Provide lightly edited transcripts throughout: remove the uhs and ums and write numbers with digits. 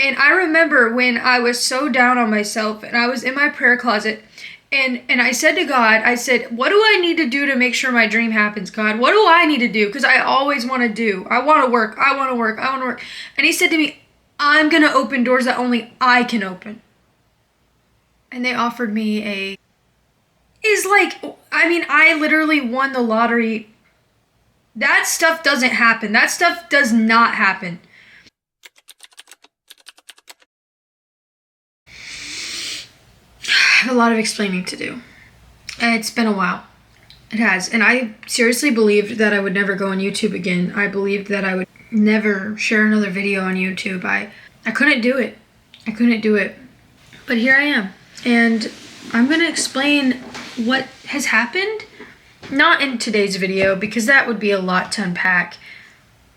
And I remember when I was so down on myself and I was in my prayer closet and I said to God, I said, what do I need to do to make sure my dream happens, God? What do I need to do? Because I always want to do. I want to work. I want to work. I want to work. And he said to me, I'm going to open doors that only I can open. And they offered me I literally won the lottery. That stuff doesn't happen. That stuff does not happen. I have a lot of explaining to do. And it's been a while. It has. And I seriously believed that I would never go on YouTube again. I believed that I would never share another video on YouTube. I couldn't do it. I couldn't do it. But here I am. And I'm going to explain what has happened. Not in today's video because that would be a lot to unpack.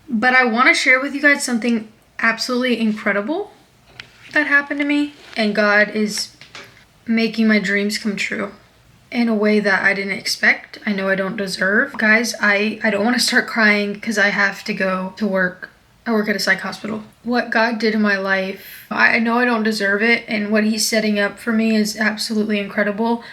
But I want to share with you guys something absolutely incredible that happened to me. And God is making my dreams come true in a way that I didn't expect. I know I don't deserve. Guys, I don't want to start crying because I have to go to work. I work at a psych hospital. What God did in my life, I know I don't deserve it, and what he's setting up for me is absolutely incredible.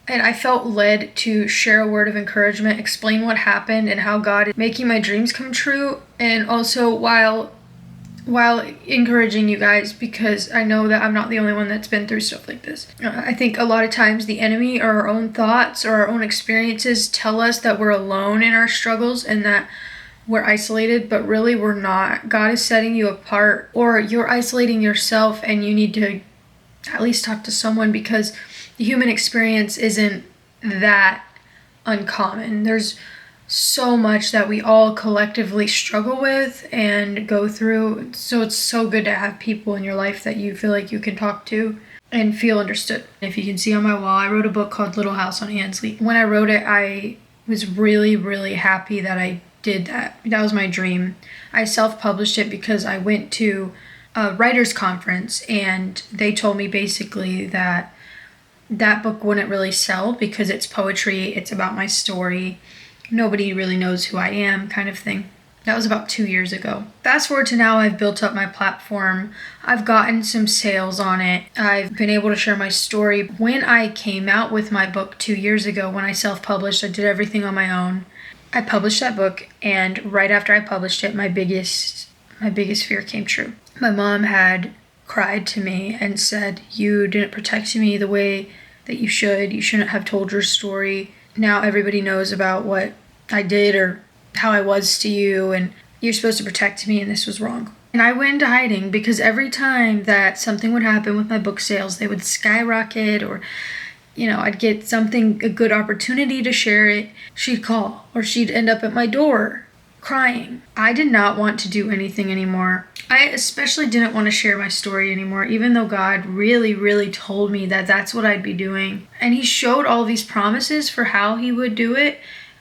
And I felt led to share a word of encouragement, explain what happened and how God is making my dreams come true, and also while encouraging you guys, because I know that I'm not the only one that's been through stuff like this. I think a lot of times the enemy or our own thoughts or our own experiences tell us that we're alone in our struggles and that we're isolated, but really we're not. God is setting you apart, or you're isolating yourself and you need to at least talk to someone, because the human experience isn't that uncommon. There's so much that we all collectively struggle with and go through. So it's so good to have people in your life that you feel like you can talk to and feel understood. If you can see on my wall, I wrote a book called Little House on Ansley. When I wrote it, I was really, really happy that I did that. That was my dream. I self-published it because I went to a writer's conference and they told me basically that that book wouldn't really sell because it's poetry, it's about my story, nobody really knows who I am, kind of thing. That was about 2 years ago. Fast forward to now, I've built up my platform. I've gotten some sales on it. I've been able to share my story. When I came out with my book 2 years ago, when I self-published, I did everything on my own. I published that book, and right after I published it, my biggest fear came true. My mom had cried to me and said, "You didn't protect me the way that you should. You shouldn't have told your story. Now everybody knows about what I did or how I was to you, and you're supposed to protect me, and this was wrong." And I went into hiding because every time that something would happen with my book sales, they would skyrocket, or I'd get a good opportunity to share it, she'd call, or she'd end up at my door crying. I did not want to do anything anymore. I especially didn't want to share my story anymore, even though God really, really told me that that's what I'd be doing. And he showed all these promises for how he would do it.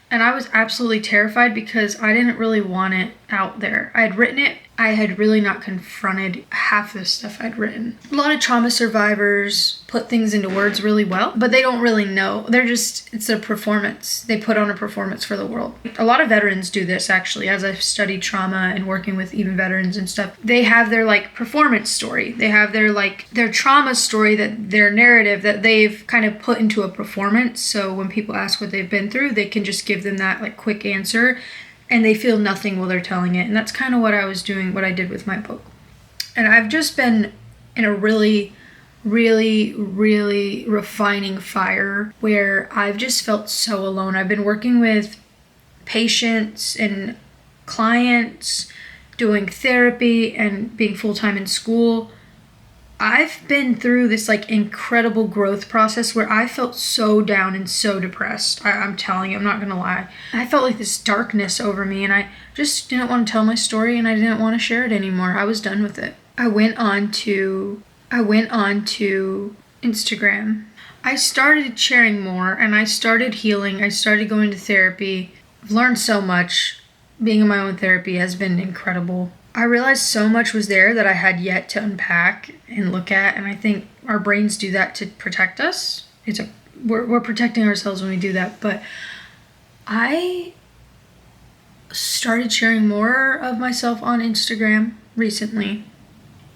And I was absolutely terrified because I didn't really want it out there. I had written it. I had really not confronted half the stuff I'd written. A lot of trauma survivors put things into words really well, but they don't really know. It's a performance. They put on a performance for the world. A lot of veterans do this, actually, as I've studied trauma and working with even veterans and stuff. They have their performance story. They have their trauma story, their narrative that they've kind of put into a performance. So when people ask what they've been through, they can just give them that quick answer, and they feel nothing while they're telling it. And that's kind of what I was doing, what I did with my book. And I've just been in a really, really, really refining fire where I've just felt so alone. I've been working with patients and clients, doing therapy and being full-time in school. I've been through this incredible growth process where I felt so down and so depressed. I'm telling you, I'm not gonna lie. I felt this darkness over me, and I just didn't want to tell my story, and I didn't want to share it anymore. I was done with it. I went on to Instagram. I started sharing more, and I started healing. I started going to therapy. I've learned so much. Being in my own therapy has been incredible. I realized so much was there that I had yet to unpack and look at, and I think our brains do that to protect us. We're protecting ourselves when we do that, but I started sharing more of myself on Instagram recently.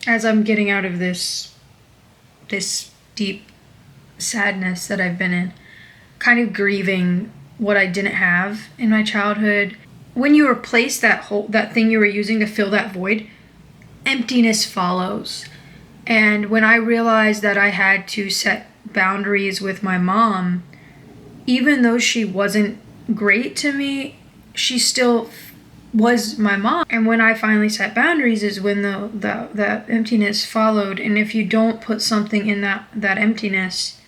as I'm getting out of this deep sadness that I've been in, kind of grieving what I didn't have in my childhood. When you replace that thing you were using to fill that void, emptiness follows. And when I realized that I had to set boundaries with my mom, even though she wasn't great to me, she still was my mom. And when I finally set boundaries is when the emptiness followed. And if you don't put something in that emptiness,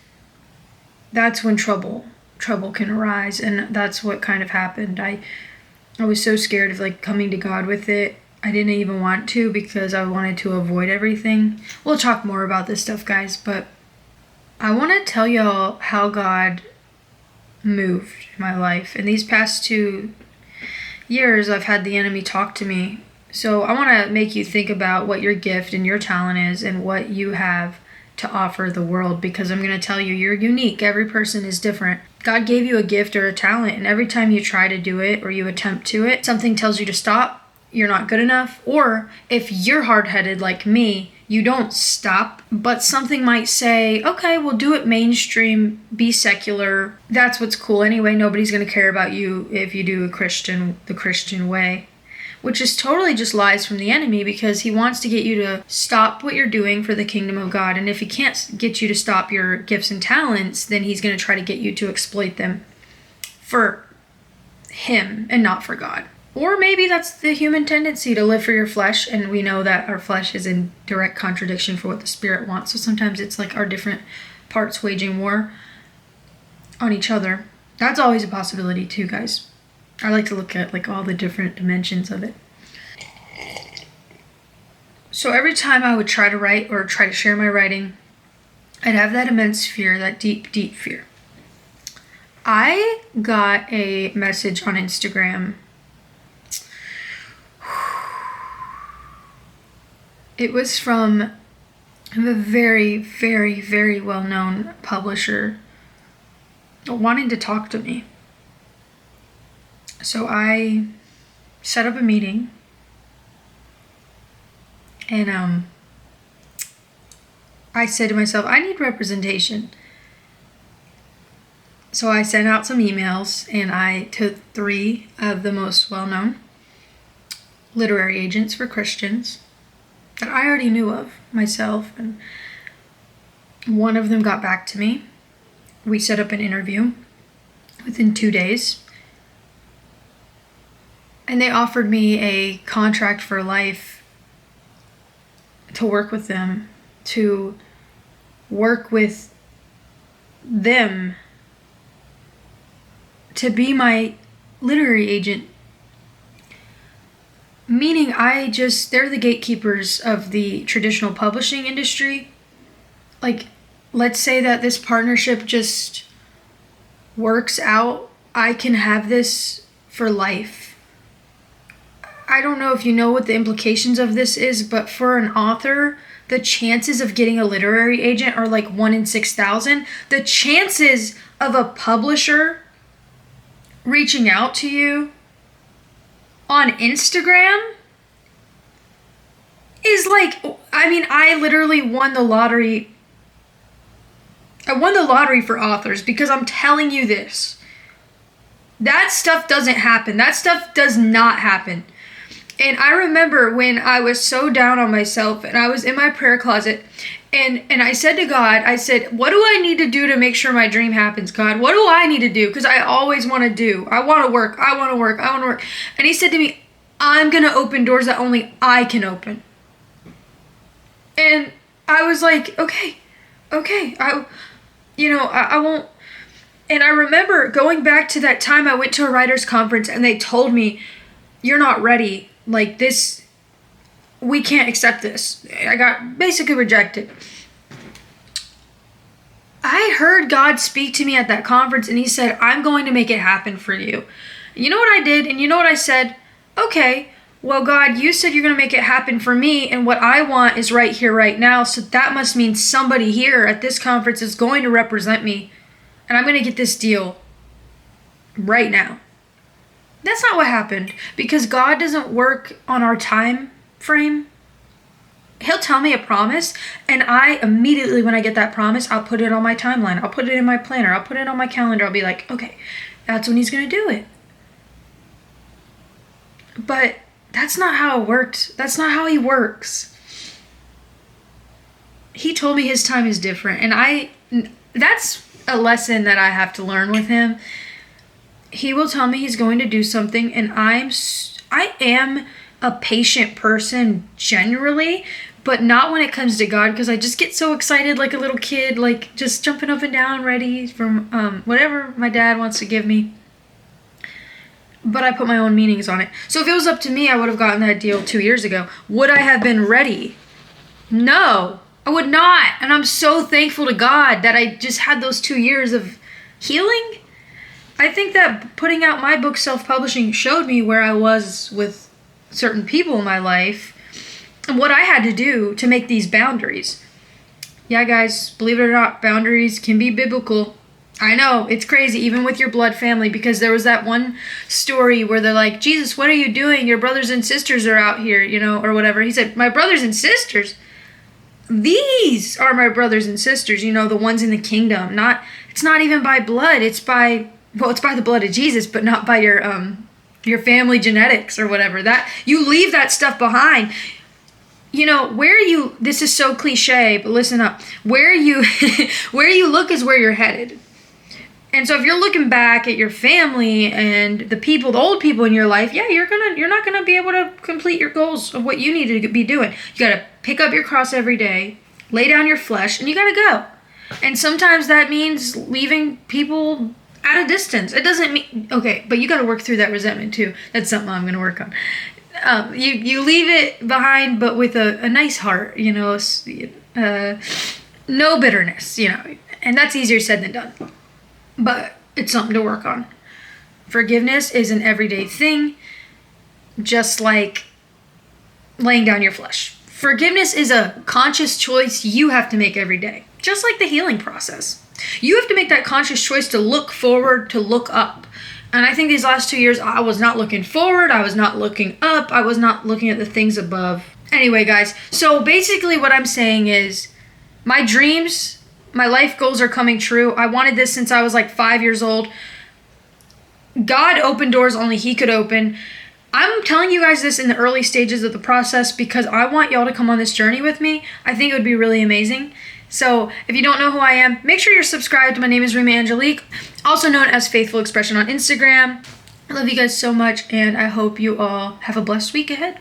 that's when trouble can arise. And that's what kind of happened. I was so scared of like coming to God with it. I didn't even want to because I wanted to avoid everything. We'll talk more about this stuff, guys, but I want to tell y'all how God moved in my life. In these past 2 years, I've had the enemy talk to me. So I want to make you think about what your gift and your talent is and what you have to offer the world, because I'm going to tell you, you're unique. Every person is different. God gave you a gift or a talent, and every time you try to do it or you attempt to it, something tells you to stop. You're not good enough. Or if you're hard-headed like me, you don't stop, but something might say, okay, we'll do it mainstream, be secular. That's what's cool anyway. Nobody's going to care about you if you do the Christian way, which is totally just lies from the enemy, because he wants to get you to stop what you're doing for the kingdom of God. And if he can't get you to stop your gifts and talents, then he's going to try to get you to exploit them for him and not for God. Or maybe that's the human tendency to live for your flesh, and we know that our flesh is in direct contradiction for what the spirit wants. So sometimes it's like our different parts waging war on each other. That's always a possibility too, guys. I like to look at like all the different dimensions of it. So every time I would try to write or try to share my writing, I'd have that immense fear, that deep, deep fear. I got a message on Instagram. It was from a very, very, very well-known publisher wanting to talk to me. So I set up a meeting, and I said to myself, I need representation. So I sent out some emails, and I took 3 of the most well-known literary agents for Christians that I already knew of myself, and one of them got back to me. We set up an interview within 2 days, and they offered me a contract for life to work with them, to work with them, to be my literary agent. Meaning they're the gatekeepers of the traditional publishing industry. Like, let's say that this partnership just works out. I can have this for life. I don't know if you know what the implications of this is, but for an author, the chances of getting a literary agent are like 1 in 6,000. The chances of a publisher reaching out to you on Instagram is like, I literally won the lottery. I won the lottery for authors, because I'm telling you this. That stuff doesn't happen. That stuff does not happen. And I remember when I was so down on myself and I was in my prayer closet, and I said to God, I said, what do I need to do to make sure my dream happens, God? What do I need to do? Because I always want to do. I want to work. And he said to me, I'm going to open doors that only I can open. And I was like, okay. I won't. And I remember going back to that time I went to a writer's conference and they told me, you're not ready. Like this, we can't accept this. I got basically rejected. I heard God speak to me at that conference, and he said, I'm going to make it happen for you. And you know what I did? And you know what I said? Okay, well, God, you said you're going to make it happen for me, and what I want is right here, right now. So that must mean somebody here at this conference is going to represent me, and I'm going to get this deal right now. That's not what happened, because God doesn't work on our time frame. he'll tell me a promise, and I immediately, when I get that promise, I'll put it on my timeline. I'll put it in my planner. I'll put it on my calendar. I'll be like, okay, that's when he's going to do it. But that's not how it worked. That's not how he works. He told me his time is different, and that's a lesson that I have to learn with him. He will tell me he's going to do something, and I am a patient person generally, but not when it comes to God, because I just get so excited like a little kid, like just jumping up and down ready for whatever my dad wants to give me. But I put my own meanings on it. So if it was up to me, I would have gotten that deal 2 years ago. Would I have been ready? No, I would not. And I'm so thankful to God that I just had those 2 years of healing. I think that putting out my book, self-publishing, showed me where I was with certain people in my life and what I had to do to make these boundaries. Yeah, guys, believe it or not, boundaries can be biblical. I know, it's crazy, even with your blood family, because there was that one story where they're like, Jesus, what are you doing? Your brothers and sisters are out here, or whatever. He said, my brothers and sisters? These are my brothers and sisters, the ones in the kingdom. It's not even by blood, it's by the blood of Jesus, but not by your family genetics or whatever. That you leave that stuff behind. This is so cliche, but listen up. Where you look is where you're headed. And so if you're looking back at your family and the old people in your life, yeah, you're not gonna be able to complete your goals of what you need to be doing. You gotta pick up your cross every day, lay down your flesh, and you gotta go. And sometimes that means leaving people at a distance. It doesn't mean, okay, but you gotta work through that resentment too. That's something I'm gonna work on. You leave it behind, but with a nice heart, no bitterness, and that's easier said than done. But it's something to work on. Forgiveness is an everyday thing, just like laying down your flesh. Forgiveness is a conscious choice you have to make every day, just like the healing process. You have to make that conscious choice to look forward, to look up. And I think these last 2 years, I was not looking forward, I was not looking up, I was not looking at the things above. Anyway, guys, so basically what I'm saying is my dreams, my life goals are coming true. I wanted this since I was like 5 years old. God opened doors only he could open. I'm telling you guys this in the early stages of the process because I want y'all to come on this journey with me. I think it would be really amazing. So if you don't know who I am, make sure you're subscribed. My name is Rima Angelique, also known as Faithful Expression on Instagram. I love you guys so much, and I hope you all have a blessed week ahead.